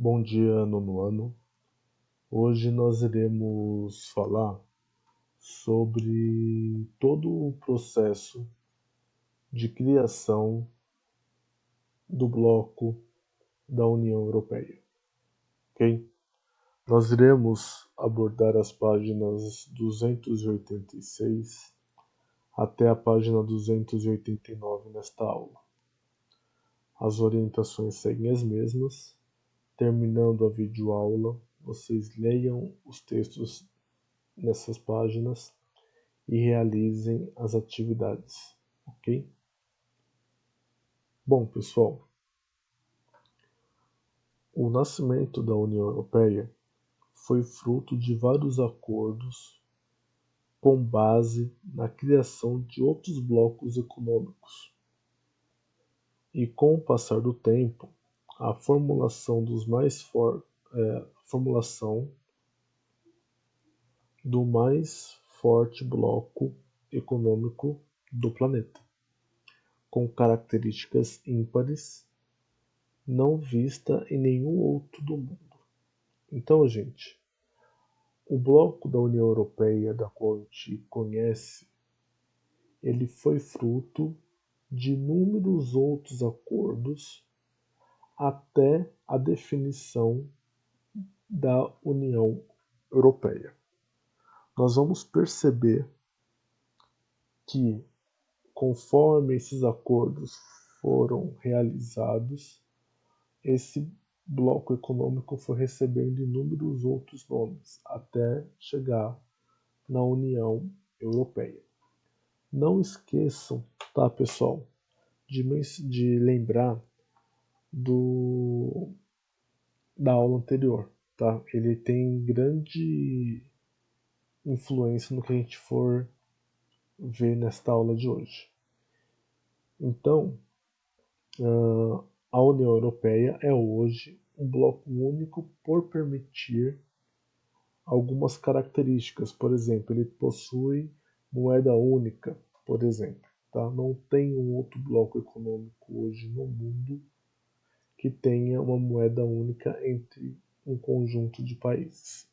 Bom dia, nono ano. Hoje nós iremos falar sobre todo o processo de criação do bloco da União Europeia, ok? Nós iremos abordar as páginas 286 até a página 289 nesta aula. As orientações seguem as mesmas. Terminando a videoaula, vocês leiam os textos nessas páginas e realizem as atividades, ok? Bom, pessoal, o nascimento da União Europeia foi fruto de vários acordos com base na criação de outros blocos econômicos. E com o passar do tempo, a formulação do mais forte bloco econômico do planeta, com características ímpares, não vista em nenhum outro do mundo. Então, gente, o bloco da União Europeia, da qual a gente conhece, ele foi fruto de inúmeros outros acordos até a definição da União Europeia. Nós vamos perceber que, conforme esses acordos foram realizados, esse bloco econômico foi recebendo inúmeros outros nomes até chegar na União Europeia. Não esqueçam, tá, pessoal, de lembrar da aula anterior, tá? Ele tem grande influência no que a gente for ver nesta aula de hoje. Então, a União Europeia é hoje um bloco único por permitir algumas características. Por exemplo, ele possui moeda única, por exemplo. Tá? Não tem um outro bloco econômico hoje no mundo que tenha uma moeda única entre um conjunto de países.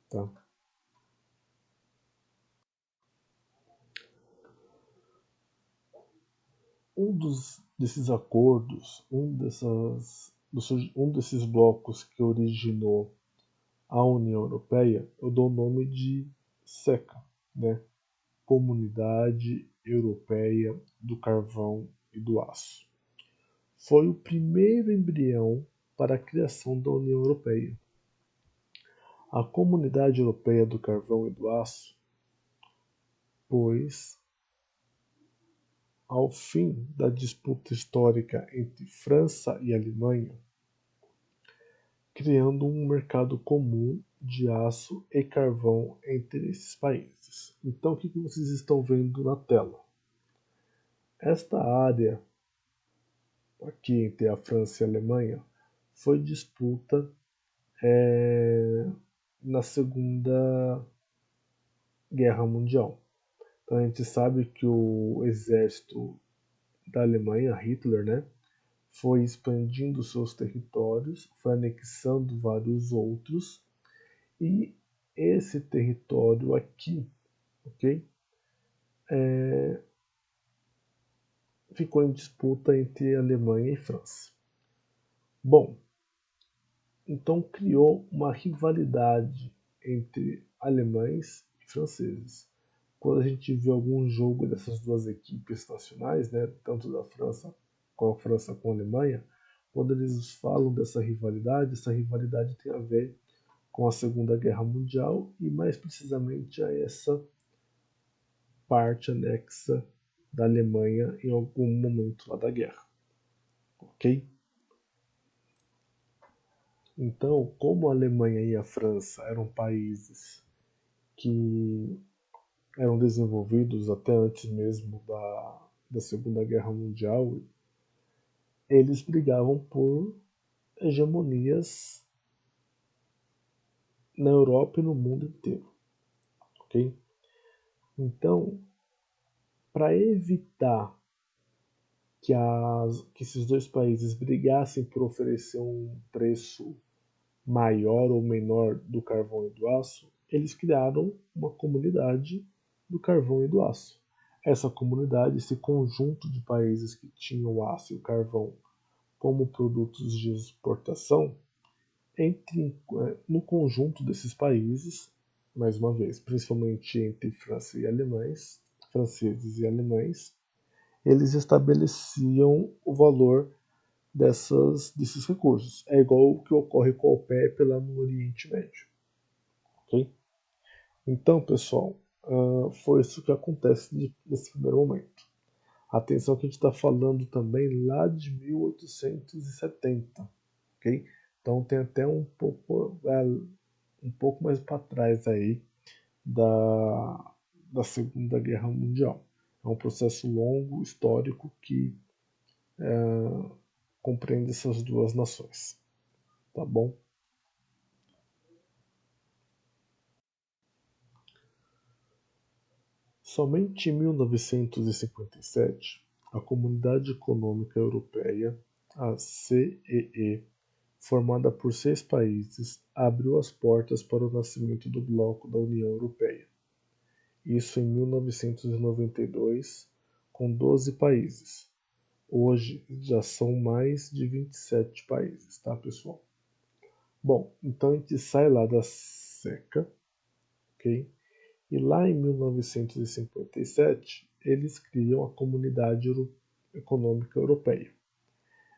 Tá? Desses acordos, um desses blocos que originou a União Europeia, eu dou o nome de SECA, né? Comunidade Europeia do Carvão e do Aço. Foi o primeiro embrião para a criação da União Europeia. A Comunidade Europeia do Carvão e do Aço, pois, ao fim da disputa histórica entre França e Alemanha, criando um mercado comum de aço e carvão entre esses países. Então, o que vocês estão vendo na tela? Esta área aqui entre a França e a Alemanha foi disputa na Segunda Guerra Mundial. Então a gente sabe que o exército da Alemanha, Hitler, né, foi expandindo seus territórios, foi anexando vários outros, e esse território aqui, ok, ficou em disputa entre Alemanha e França. Bom, então criou uma rivalidade entre alemães e franceses. Quando a gente vê algum jogo dessas duas equipes nacionais, né, tanto da França com a Alemanha, quando eles falam dessa rivalidade, essa rivalidade tem a ver com a Segunda Guerra Mundial e mais precisamente a essa parte anexa da Alemanha em algum momento lá da guerra, ok? Então, como a Alemanha e a França eram países que eram desenvolvidos até antes mesmo da Segunda Guerra Mundial, eles brigavam por hegemonias na Europa e no mundo inteiro, ok? Então, para evitar que esses dois países brigassem por oferecer um preço maior ou menor do carvão e do aço, eles criaram uma comunidade do carvão e do aço. Essa comunidade, esse conjunto de países que tinham o aço e o carvão como produtos de exportação, no conjunto desses países, mais uma vez, principalmente entre França e alemães, franceses e alemães, eles estabeleciam o valor desses recursos. É igual o que ocorre com a OPEP lá no Oriente Médio. Ok? Então, pessoal, foi isso que acontece nesse primeiro momento. Atenção que a gente está falando também lá de 1870, ok? Então tem até um pouco mais para trás aí da Segunda Guerra Mundial. É um processo longo, histórico, que compreende essas duas nações, tá bom? Somente em 1957, a Comunidade Econômica Europeia, a CEE, formada por 6 países, abriu as portas para o nascimento do Bloco da União Europeia. Isso em 1992, com 12 países. Hoje já são mais de 27 países, tá, pessoal? Bom, então a gente sai lá da seca, ok? E lá em 1957, eles criam a Comunidade Econômica Europeia.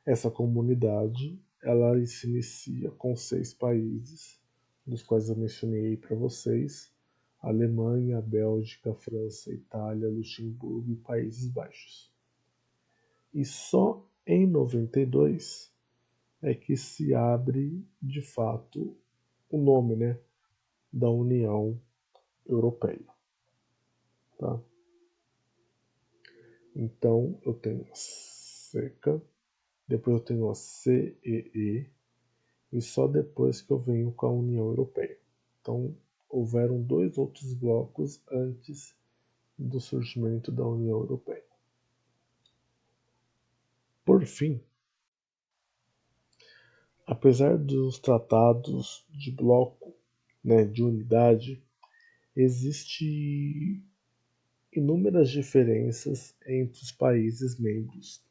Essa comunidade, ela se inicia com 6 países, dos quais eu mencionei para vocês: Alemanha, Bélgica, França, Itália, Luxemburgo e Países Baixos. E só em 92 é que se abre de fato o nome, né, da União Europeia. Tá? Então eu tenho a SECA, depois eu tenho a CEE, e só depois que eu venho com a União Europeia. Então houveram 2 outros blocos antes do surgimento da União Europeia. Por fim, apesar dos tratados de bloco, né, de unidade, existem inúmeras diferenças entre os países membros,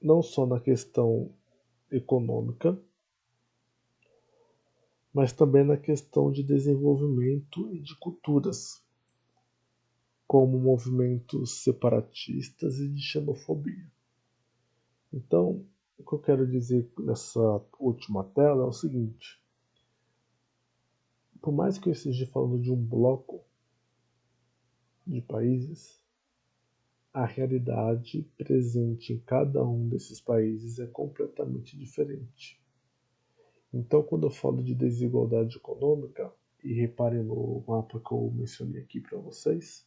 não só na questão econômica, mas também na questão de desenvolvimento e de culturas, como movimentos separatistas e de xenofobia. Então, o que eu quero dizer nessa última tela é o seguinte: por mais que eu esteja falando de um bloco de países, a realidade presente em cada um desses países é completamente diferente. Então, quando eu falo de desigualdade econômica, e reparem no mapa que eu mencionei aqui para vocês,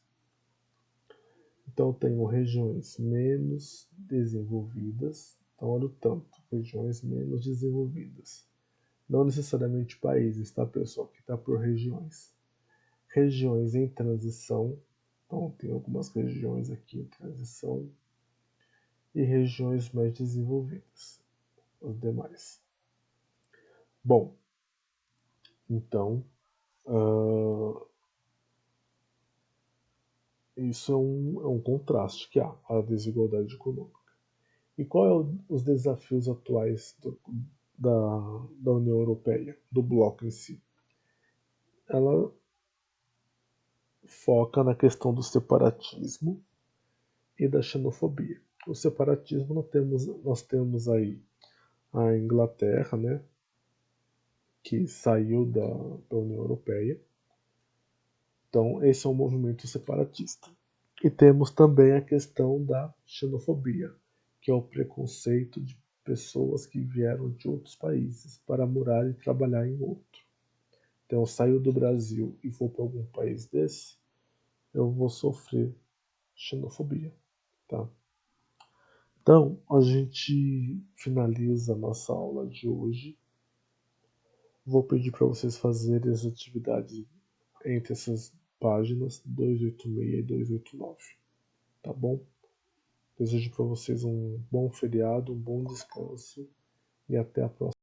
então eu tenho regiões menos desenvolvidas, então olha o tanto, regiões menos desenvolvidas. Não necessariamente países, tá, pessoal? Que está por regiões. Regiões em transição, então tem algumas regiões aqui em transição, e regiões mais desenvolvidas, os demais. Bom, então, isso é um contraste que há, a desigualdade econômica. E qual os desafios atuais da União Europeia, do bloco em si? Ela foca na questão do separatismo e da xenofobia. O separatismo nós temos aí a Inglaterra, né, que saiu da União Europeia. Então, esse é um movimento separatista. E temos também a questão da xenofobia, que é o preconceito de pessoas que vieram de outros países para morar e trabalhar em outro. Então, eu saio do Brasil e vou para algum país desse, eu vou sofrer xenofobia. Tá? Então, a gente finaliza a nossa aula de hoje. Vou pedir para vocês fazerem as atividades entre essas páginas 286 e 289. tá bom? Desejo para vocês um bom feriado, um bom descanso e até a próxima.